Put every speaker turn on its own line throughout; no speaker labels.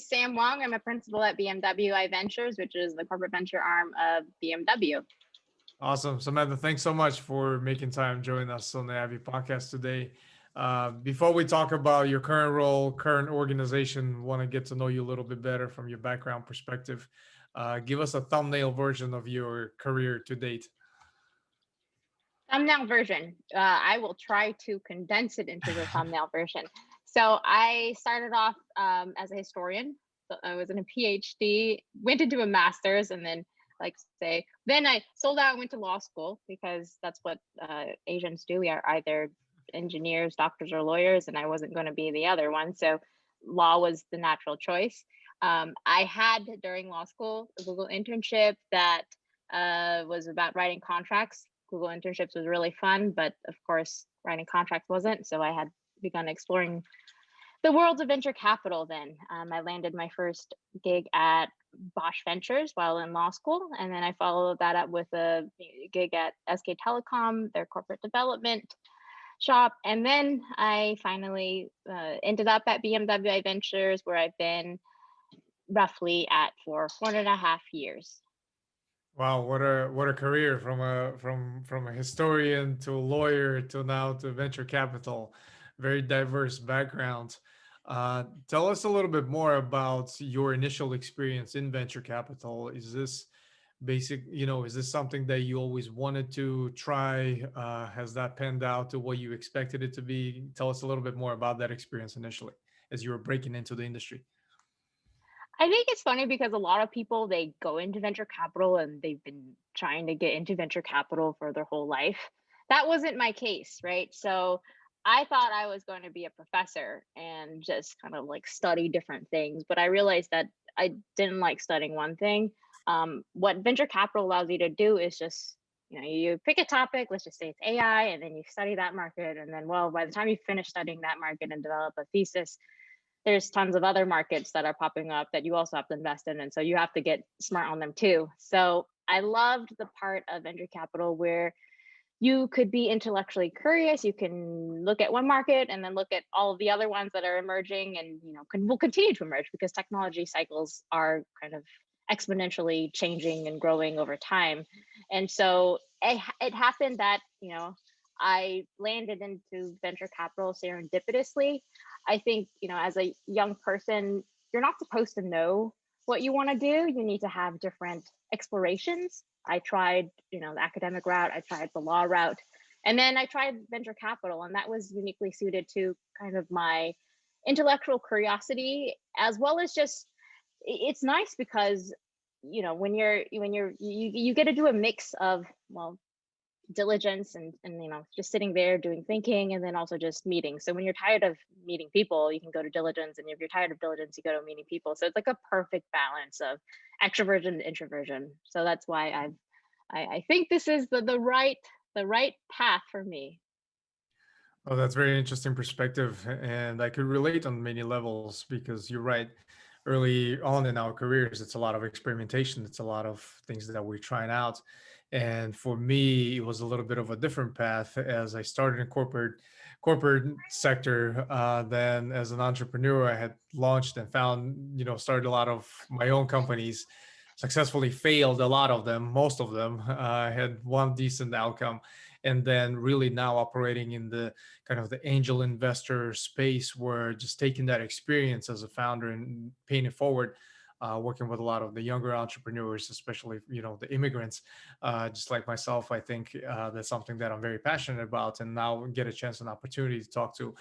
is Sam Huang. I'm a principal at BMW iVentures, which is the corporate venture arm of BMW.
Awesome. Samantha, thanks so much for making time joining us on the Avi podcast today. Before we talk about your current role, current organization, want to get to know you a little bit better from your background perspective. Give us a thumbnail version of your career to date.
Thumbnail version. I will try to condense it into the thumbnail version. So I started off as a historian. So I was in a PhD, went into a master's, and then then I sold out and went to law school because that's what Asians do. We are either engineers, doctors, or lawyers, and I wasn't going to be the other one. So law was the natural choice. I had during law school a Google internship that was about writing contracts. Google internships was really fun, but of course, writing contracts wasn't. So I had begun exploring the world of venture capital then. I landed my first gig at Bosch Ventures while in law school. And then I followed that up with a gig at SK Telecom, their corporate development shop. And then I finally ended up at BMW Ventures, where I've been roughly at for 4.5 years.
Wow, what a career from a historian to a lawyer to now to venture capital. Very diverse background. Tell us a little bit more about your initial experience in venture capital. Is this is this something that you always wanted to try? Has that panned out to what you expected it to be? Tell us a little bit more about that experience initially as you were breaking into the industry.
I think it's funny because a lot of people, they go into venture capital and they've been trying to get into venture capital for their whole life. That wasn't my case, right? So I thought I was going to be a professor and just kind of like study different things, but I realized that I didn't like studying one thing. What venture capital allows you to do is just, you pick a topic, let's just say it's AI, and then you study that market. And then, well, by the time you finish studying that market and develop a thesis, there's tons of other markets that are popping up that you also have to invest in. And so you have to get smart on them too. So I loved the part of venture capital where you could be intellectually curious. You can look at one market and then look at all of the other ones that are emerging and, will continue to emerge because technology cycles are kind of exponentially changing and growing over time. And so it happened that, I landed into venture capital serendipitously. I think, as a young person, you're not supposed to know what you want to do. You need to have different explorations. I tried, the academic route, I tried the law route, and then I tried venture capital, and that was uniquely suited to kind of my intellectual curiosity, as well as just, it's nice because, you get to do a mix of, well, diligence and just sitting there doing thinking, and then also just meeting. So when you're tired of meeting people, you can go to diligence, and if you're tired of diligence, you go to meeting people. So it's like a perfect balance of extroversion and introversion. So that's why I think this is the right path for me.
Oh, that's very interesting perspective, and I could relate on many levels because you're right. Early on in our careers, it's a lot of experimentation. It's a lot of things that we're trying out, and for me, it was a little bit of a different path as I started in corporate sector. Then, as an entrepreneur, I had launched and found, started a lot of my own companies. Successfully failed a lot of them, most of them. Had one decent outcome, and then really now operating in the kind of the angel investor space where just taking that experience as a founder and paying it forward, working with a lot of the younger entrepreneurs, especially, the immigrants, just like myself. I think that's something that I'm very passionate about, and now get a chance and opportunity to talk to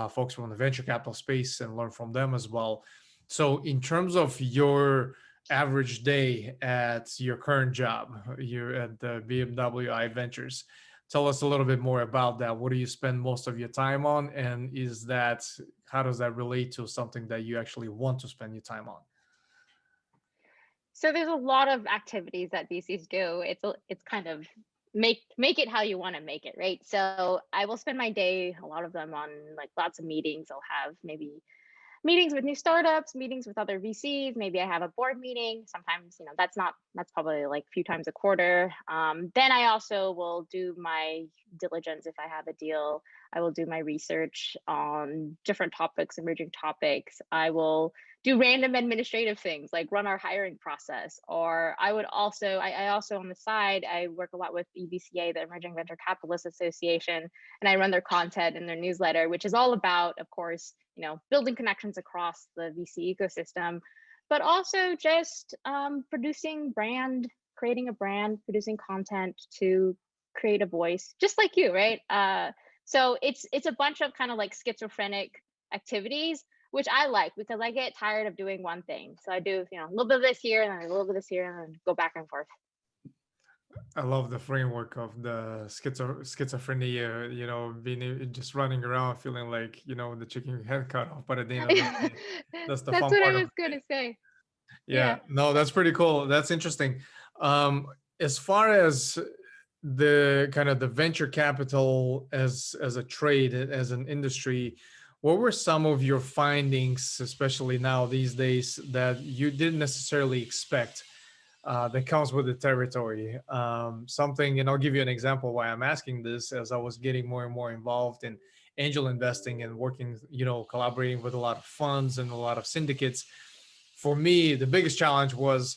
folks from the venture capital space and learn from them as well. So in terms of your average day at your current job, you're at the BMW iVentures. Tell us a little bit more about that. What do you spend most of your time on? And how does that relate to something that you actually want to spend your time on?
So there's a lot of activities that VCs do. It's kind of make it how you want to make it, right? So I will spend my day, a lot of them, on like lots of meetings. I'll have maybe meetings with new startups, meetings with other VCs. Maybe I have a board meeting. Sometimes, that's probably like a few times a quarter. Then I also will do my diligence if I have a deal. I will do my research on different topics, emerging topics. I will do random administrative things like run our hiring process. Or I also on the side, I work a lot with EVCA, the Emerging Venture Capitalists Association, and I run their content and their newsletter, which is all about, of course, building connections across the VC ecosystem, but also just creating a brand, producing content to create a voice, just like you, right? So it's a bunch of kind of like schizophrenic activities, which I like because I get tired of doing one thing. So I do, a little bit of this here and then a little bit of this here and then go back and forth.
I love the framework of the schizophrenia, being just running around feeling like, the chicken head cut off, but at the end of the day, that's the
That's
fun
what
part
I
of
was going to
it.
say.
Yeah,
Yeah.
no, that's pretty cool. That's interesting. Um, as far as the kind of the venture capital as a trade, as an industry, what were some of your findings, especially now these days, that you didn't necessarily expect that comes with the territory? Something, and I'll give you an example why I'm asking this. As I was getting more and more involved in angel investing and working, collaborating with a lot of funds and a lot of syndicates, for me, the biggest challenge was,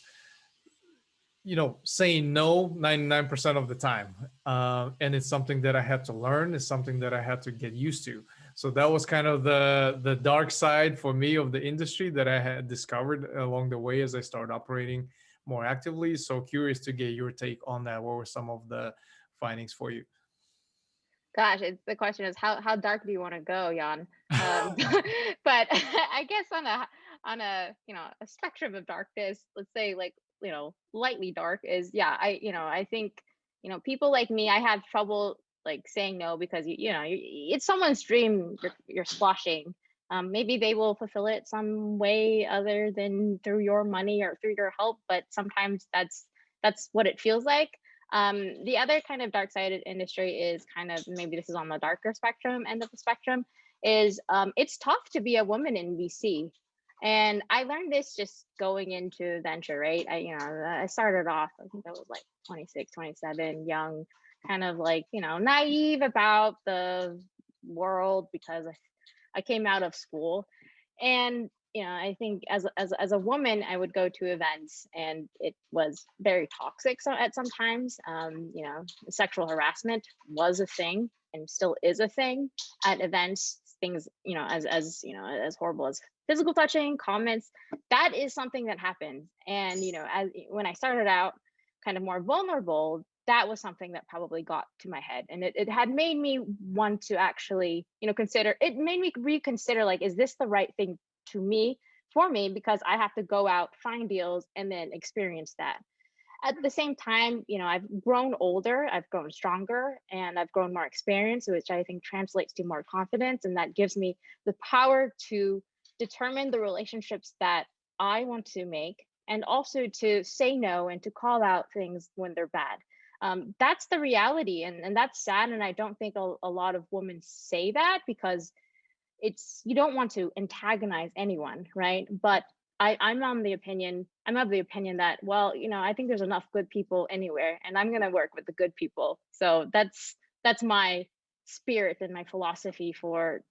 saying no 99% of the time. And it's something that I had to learn. It's something that I had to get used to. So that was kind of the dark side for me of the industry that I had discovered along the way as I started operating more actively. So curious to get your take on that. What were some of the findings for you?
Gosh, the question is how dark do you want to go, Jan? But I guess on a a spectrum of darkness, let's say like lightly dark is yeah. I think people like me, I have trouble like saying no because it's someone's dream you're squashing. Maybe they will fulfill it some way other than through your money or through your help, but sometimes that's what it feels like. The other kind of dark sided industry is kind of maybe this is on the darker spectrum end of the spectrum is it's tough to be a woman in VC. And I learned this just going into venture, right? I started off, I think I was like 26, 27, young, kind of like, naive about the world because I came out of school. And I think as a woman, I would go to events, and it was very toxic. So at sometimes, sexual harassment was a thing and still is a thing at events. Things, as horrible as physical touching, comments, that is something that happens. And as when I started out, kind of more vulnerable, that was something that probably got to my head, and it had made me want to actually consider. It made me reconsider, like, is this the right thing to me for me, because I have to go out, find deals, and then experience that. At the same time, I've grown older, I've grown stronger, and I've grown more experience, which I think translates to more confidence, and that gives me the power to determine the relationships that I want to make, and also to say no and to call out things when they're bad. That's the reality, and that's sad. And I don't think a lot of women say that because you don't want to antagonize anyone, right? But I'm of the opinion that, well, I think there's enough good people anywhere, and I'm going to work with the good people. So that's my spirit and my philosophy for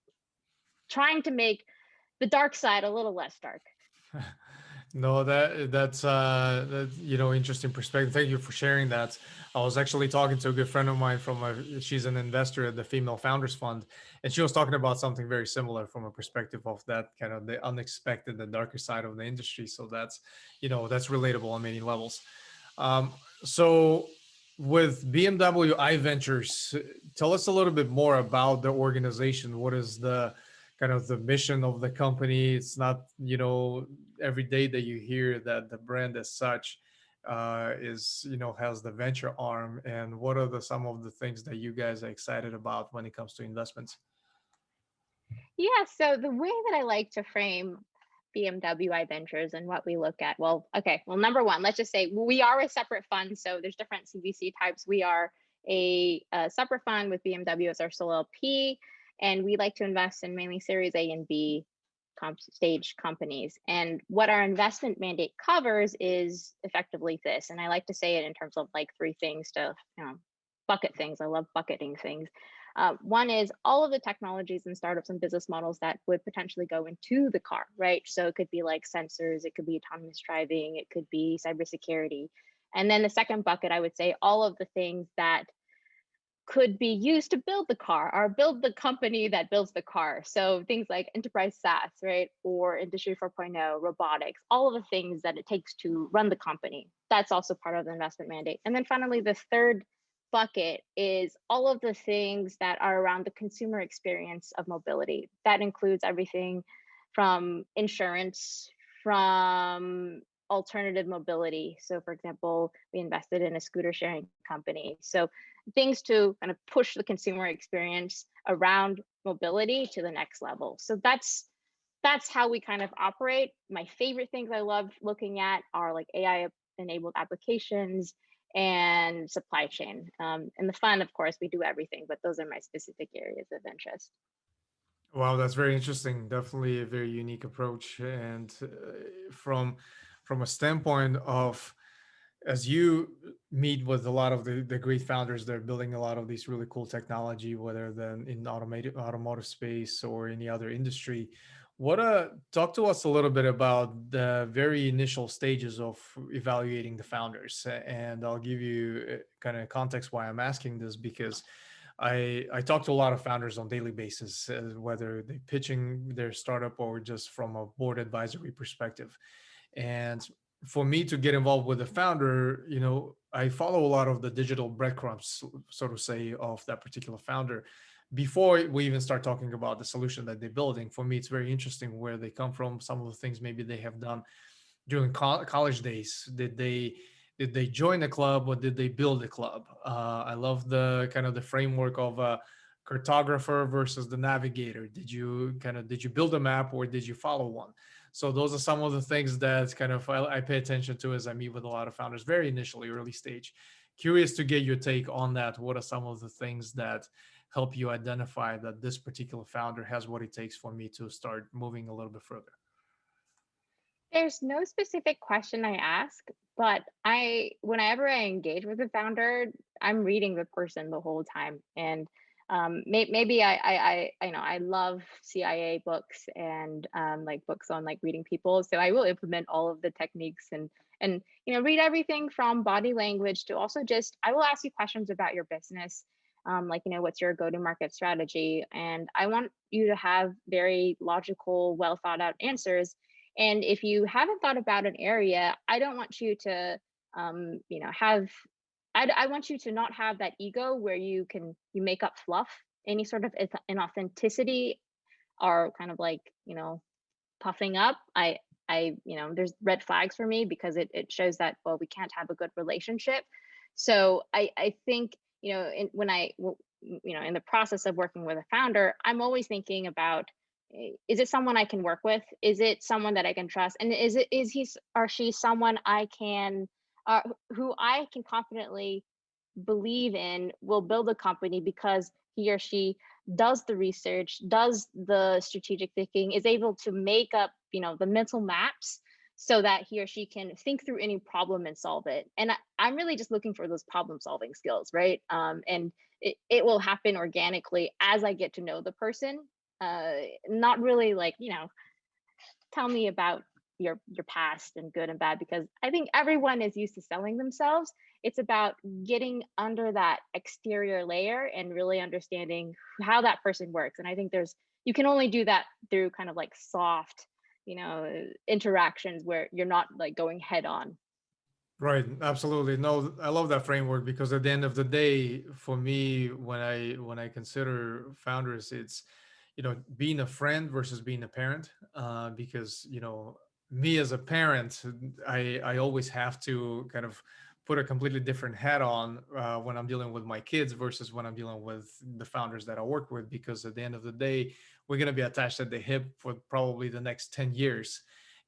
trying to make the dark side a little less dark.
No, that's interesting perspective. Thank you for sharing that. I was actually talking to a good friend of mine she's an investor at the Female Founders Fund, and she was talking about something very similar from a perspective of that kind of the unexpected, the darker side of the industry. So that's relatable on many levels. Um, so with BMW iVentures, tell us a little bit more about the organization. What is the kind of the mission of the company? It's not, every day that you hear that the brand as such is, has the venture arm. And what are some of the things that you guys are excited about when it comes to investments?
Yeah, so the way that I like to frame BMW iVentures and what we look at, well, okay, well, number one, let's just say we are a separate fund. So there's different CVC types. We are a separate fund with BMW as our sole LP, and we like to invest in mainly Series A and B stage companies. And what our investment mandate covers is effectively this. And I like to say it in terms of like three things to, bucket things. I love bucketing things. One is all of the technologies and startups and business models that would potentially go into the car, right? So it could be like sensors, it could be autonomous driving, it could be cybersecurity. And then the second bucket, I would say all of the things that could be used to build the car or build the company that builds the car. So things like enterprise SaaS, right? Or Industry 4.0, robotics, all of the things that it takes to run the company. That's also part of the investment mandate. And then finally, the third bucket is all of the things that are around the consumer experience of mobility. That includes everything from insurance, from alternative mobility. So for example, we invested in a scooter sharing company. So things to kind of push the consumer experience around mobility to the next level. So that's how we kind of operate. My favorite things I love looking at are like AI enabled applications and supply chain. And the fun, of course, we do everything, but those are my specific areas of interest.
Wow, that's very interesting. Definitely a very unique approach. And from a standpoint of, as you meet with a lot of the great founders that are building a lot of these really cool technology, whether then in automotive space or any other industry, what talk to us a little bit about the very initial stages of evaluating the founders. And I'll give you kind of context why I'm asking this, because I talk to a lot of founders on daily basis, whether they're pitching their startup or just from a board advisory perspective. And for me to get involved with the founder, I follow a lot of the digital breadcrumbs, so to say, of that particular founder before we even start talking about the solution that they're building. For me, it's very interesting where they come from, some of the things maybe they have done during college days. Did they join a club or did they build a club? I love the kind of the framework of a cartographer versus the navigator. Did you build a map or did you follow one? So those are some of the things that kind of I pay attention to as I meet with a lot of founders, very initially, early stage. Curious to get your take on that. What are some of the things that help you identify that this particular founder has what it takes for me to start moving a little bit further?
There's no specific question I ask, but whenever I engage with a founder, I'm reading the person the whole time. And maybe I love CIA books and like books on like reading people. So I will implement all of the techniques and read everything from body language to also just I will ask you questions about your business. Like what's your go-to-market strategy? And I want you to have very logical, well thought out answers, and if you haven't thought about an area, I don't want you to, have. I want you to not have that ego where you make up fluff. Any sort of inauthenticity or kind of like puffing up. There's red flags for me because it shows that well we can't have a good relationship. So I think when in the process of working with a founder, I'm always thinking about is it someone I can work with? Is it someone that I can trust? And is he or she someone I can who I can confidently believe in will build a company because he or she does the research, does the strategic thinking, is able to make up, the mental maps so that he or she can think through any problem and solve it. And I'm really just looking for those problem solving skills, right? And it will happen organically as I get to know the person. Not really like, tell me about your past and good and bad, because I think everyone is used to selling themselves. It's about getting under that exterior layer and really understanding how that person works. And I think you can only do that through kind of like soft, interactions where you're not like going head on.
Right, absolutely. No, I love that framework because at the end of the day, for me, when I consider founders, it's being a friend versus being a parent. Because me as a parent, I always have to kind of put a completely different hat on when I'm dealing with my kids versus when I'm dealing with the founders that I work with. Because at the end of the day, we're gonna be attached at the hip for probably the next 10 years,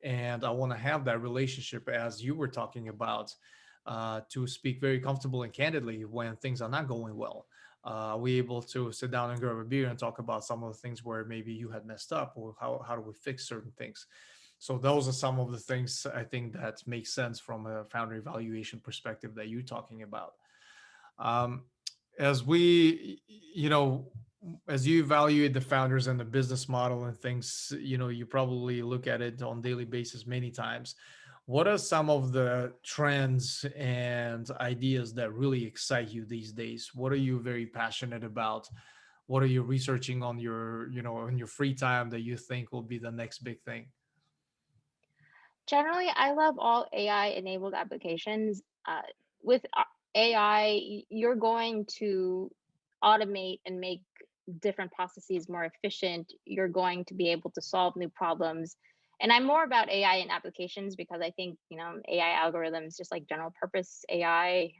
and I want to have that relationship as you were talking about, to speak very comfortable and candidly when things are not going well. Are we able to sit down and grab a beer and talk about some of the things where maybe you had messed up, or how do we fix certain things? So those are some of the things I think that make sense from a founder evaluation perspective that you're talking about. Um, as we, you know, as you evaluate the founders and the business model and things, you probably look at it on daily basis many times. What are some of the trends and ideas that really excite you these days? What are you very passionate about? What are you researching on your, in your free time that you think will be the next big thing?
Generally, I love all AI enabled applications. With AI, you're going to automate and make different processes more efficient. You're going to be able to solve new problems. And I'm more about AI in applications because I think, AI algorithms, just like general purpose AI,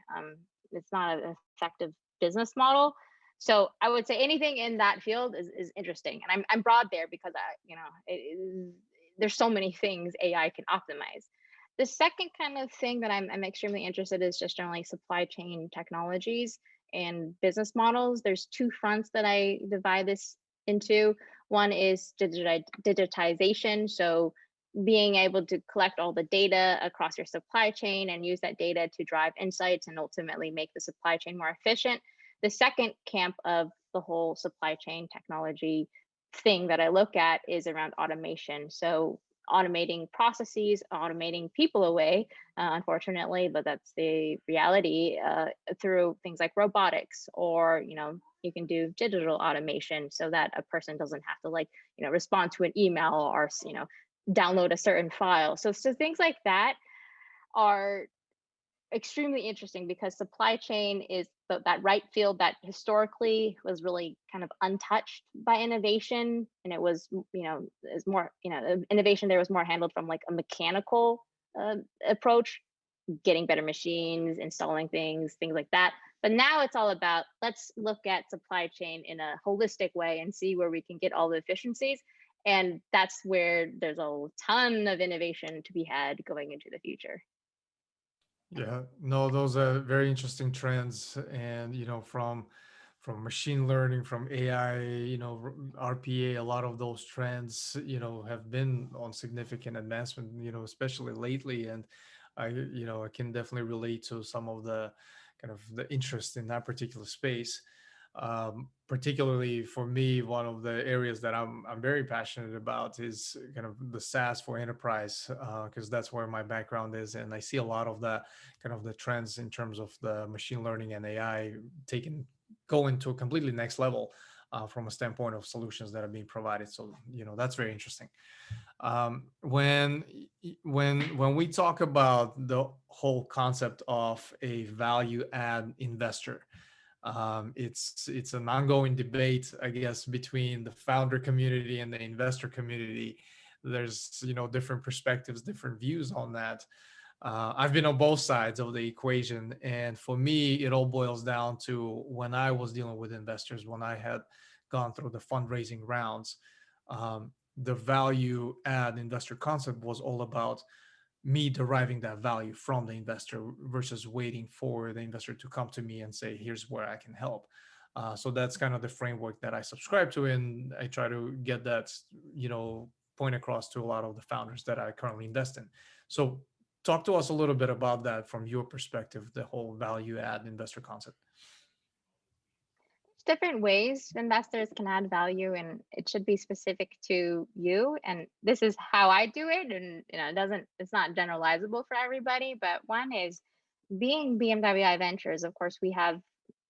it's not an effective business model. So I would say anything in that field is interesting. And I'm broad there because there's so many things AI can optimize. The second kind of thing that I'm extremely interested is just generally supply chain technologies and business models. There's two fronts that I divide this into. One is digitization. So being able to collect all the data across your supply chain and use that data to drive insights and ultimately make the supply chain more efficient. The second camp of the whole supply chain technology thing that I look at is around automation. So automating processes, automating people away, unfortunately, but that's the reality through things like robotics, or you can do digital automation so that a person doesn't have to respond to an email or download a certain file. So things like that are extremely interesting because supply chain is that right field that historically was really kind of untouched by innovation, and it was is more innovation there was more handled from like a mechanical approach, getting better machines, installing things like that. But now it's all about, let's look at supply chain in a holistic way and see where we can get all the efficiencies, and that's where there's a ton of innovation to be had going into the future.
Yeah, no, those are very interesting trends, and from machine learning, from AI, RPA, a lot of those trends, have been on significant advancement, especially lately, and I can definitely relate to some of the kind of the interest in that particular space. Particularly for me, one of the areas that I'm very passionate about is kind of the SaaS for enterprise, because that's where my background is, and I see a lot of the kind of the trends in terms of the machine learning and AI taking going to a completely next level, from a standpoint of solutions that are being provided. So that's very interesting. When we talk about the whole concept of a value add investor, it's an ongoing debate, I guess, between the founder community and the investor community. There's different perspectives, different views on that. I've been on both sides of the equation, and for me, it all boils down to when I was dealing with investors, when I had gone through the fundraising rounds. The value add investor concept was all about me deriving that value from the investor versus waiting for the investor to come to me and say, here's where I can help. So that's kind of the framework that I subscribe to, and I try to get that point across to a lot of the founders that I currently invest in. So talk to us a little bit about that from your perspective, the whole value add investor concept.
Different ways investors can add value, and it should be specific to you, and this is how I do it, and it's not generalizable for everybody. But one is, being BMW iVentures, of course we have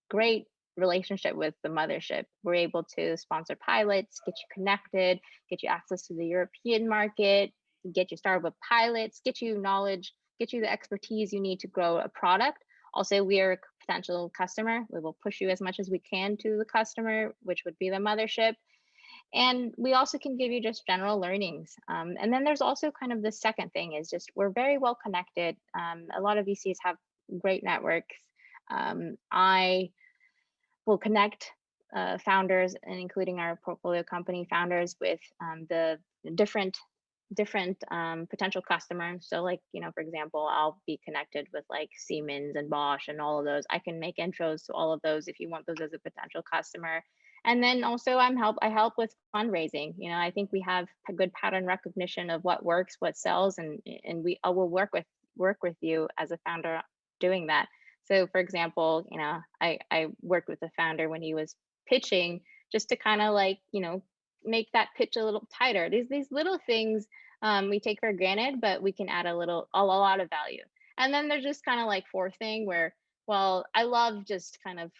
great relationship with the mothership. We're able to sponsor pilots, get you connected, get you access to the European market, get you started with pilots, get you knowledge, get you the expertise you need to grow a product. Also, we are a potential customer. We will push you as much as we can to the customer, which would be the mothership. And we also can give you just general learnings. And then there's also kind of the second thing is just we're very well connected. A lot of VCs have great networks. I will connect founders, and including our portfolio company founders, with the different different potential customers. So, like, for example, I'll be connected with like Siemens and Bosch and all of those. I can make intros to all of those if you want those as a potential customer. And then also I help with fundraising. I think we have a good pattern recognition of what works, what sells, and I will work with you as a founder doing that. So for example, I worked with the founder when he was pitching, just to kind of like, make that pitch a little tighter. These little things we take for granted, but we can add a lot of value. And then there's just kind of like fourth thing where, well, I love just kind of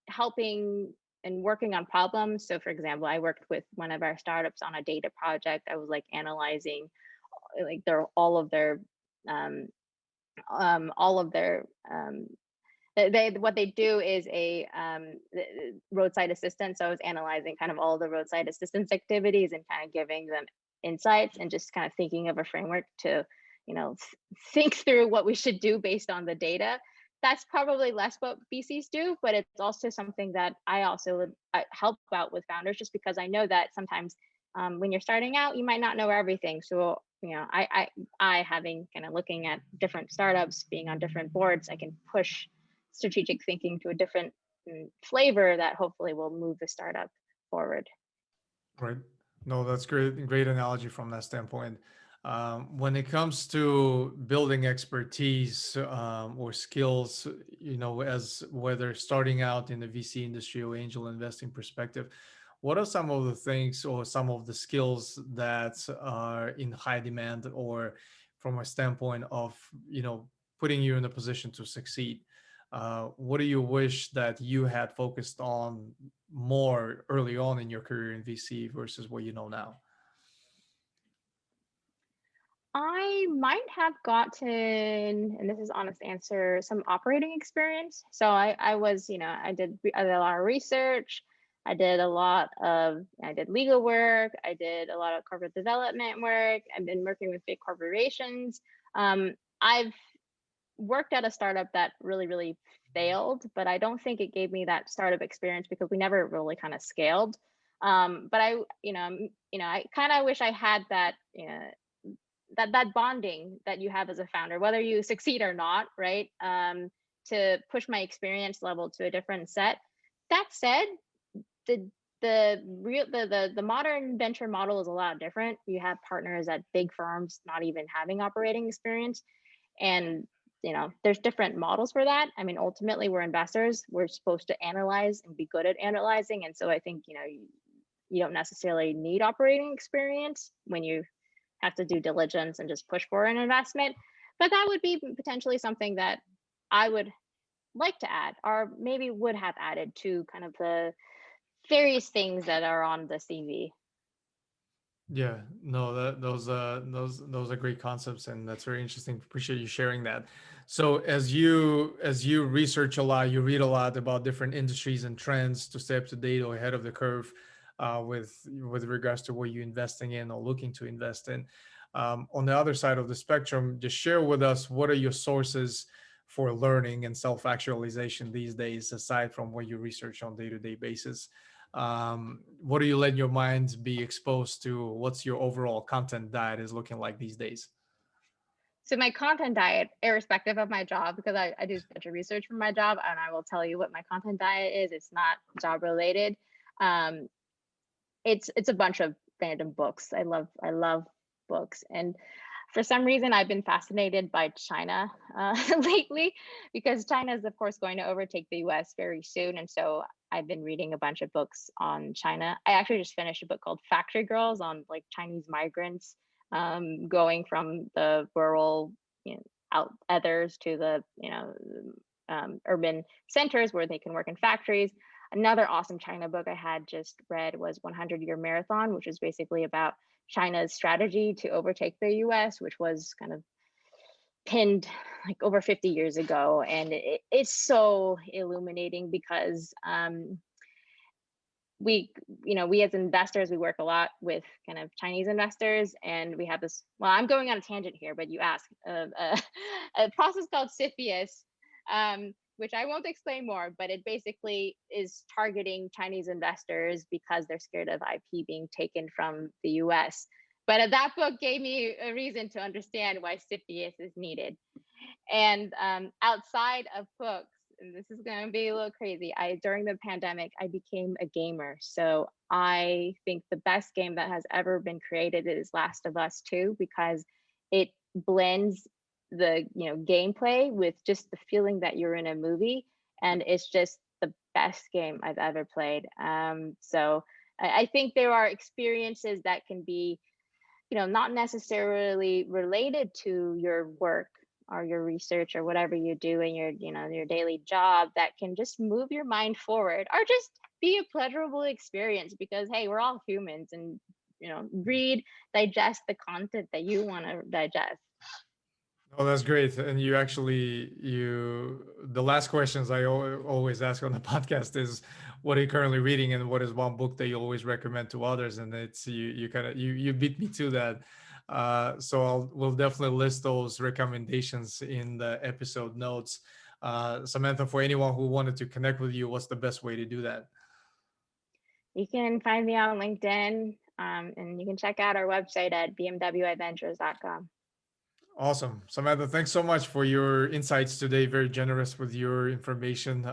helping and working on problems. So for example, I worked with one of our startups on a data project. I was like analyzing like um, all of their they what they do is a roadside assistance. So I was analyzing kind of all the roadside assistance activities and kind of giving them insights and just kind of thinking of a framework to, think through what we should do based on the data. That's probably less what VCs do, but it's also something that I also would help out with founders, just because I know that sometimes when you're starting out, you might not know everything. So, I having kind of looking at different startups, being on different boards, I can push strategic thinking to a different flavor that hopefully will move the startup forward.
Right. No, that's great. Great analogy from that standpoint. When it comes to building expertise or skills, as whether starting out in the VC industry or angel investing perspective, what are some of the things or some of the skills that are in high demand, or from a standpoint of, putting you in a position to succeed? What do you wish that you had focused on more early on in your career in VC versus what you know now?
I might have gotten, and this is honest answer, some operating experience. So I was, I did a lot of research. I did legal work. I did a lot of corporate development work. I've been working with big corporations. I've worked at a startup that really, really failed, but I don't think it gave me that startup experience because we never really kind of scaled. But I kind of wish I had that, that bonding that you have as a founder, whether you succeed or not, right? To push my experience level to a different set. That said, the the modern venture model is a lot different. You have partners at big firms not even having operating experience, and there's different models for that. I mean, ultimately we're investors, we're supposed to analyze and be good at analyzing, and so I think you don't necessarily need operating experience when you have to do diligence and just push for an investment. But that would be potentially something that I would like to add, or maybe would have added to kind of the various things that are on the CV.
Yeah, no, those are great concepts, and that's very interesting. Appreciate you sharing that. So as you research a lot, you read a lot about different industries and trends to stay up to date or ahead of the curve, with regards to what you're investing in or looking to invest in. On the other side of the spectrum, just share with us, what are your sources for learning and self-actualization these days, aside from what you research on day-to-day basis? What do you let your mind be exposed to? What's your overall content diet is looking like these days?
So my content diet, irrespective of my job, because I do a bunch of research for my job, and I will tell you what my content diet is. It's not job related. Um, it's a bunch of random books. I love books, and for some reason I've been fascinated by China lately, because China is of course going to overtake the US very soon, and so I've been reading a bunch of books on China. I actually just finished a book called Factory Girls on like Chinese migrants going from the rural, out others to the urban centers where they can work in factories. Another awesome China book I had just read was 100-Year Marathon, which is basically about China's strategy to overtake the US, which was kind of pinned like over 50 years ago. And it's so illuminating because we we as investors, we work a lot with kind of Chinese investors, and we have this, well, I'm going on a tangent here, but you ask a process called CFIUS, which I won't explain more, but it basically is targeting Chinese investors because they're scared of IP being taken from the US. But that book gave me a reason to understand why CFIUS is needed. And outside of books, and this is going to be a little crazy, I during the pandemic I became a gamer. So I think the best game that has ever been created is Last of Us 2, because it blends the gameplay with just the feeling that you're in a movie, and it's just the best game I've ever played. So I think there are experiences that can be not necessarily related to your work or your research or whatever you do in your daily job, that can just move your mind forward or just be a pleasurable experience, because hey, we're all humans, and read, digest the content that you want to digest.
Oh, that's great. And the last questions I always ask on the podcast is, what are you currently reading, and what is one book that you always recommend to others? And it's you kind of you beat me to that. So we'll definitely list those recommendations in the episode notes. Samantha, for anyone who wanted to connect with you, what's the best way to do that?
You can find me on LinkedIn, and you can check out our website at bmwiventures.com.
Awesome. Samantha, thanks so much for your insights today. Very generous with your information.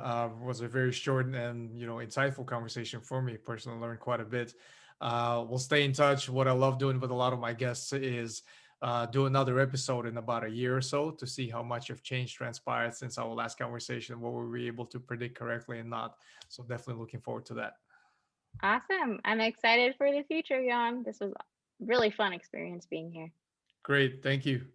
Was a very short and insightful conversation for me. Personally, learned quite a bit. We'll stay in touch. What I love doing with a lot of my guests is do another episode in about a year or so to see how much of change transpired since our last conversation, what were we able to predict correctly and not. So definitely looking forward to that.
Awesome. I'm excited for the future, Jan. This was a really fun experience being here.
Great. Thank you.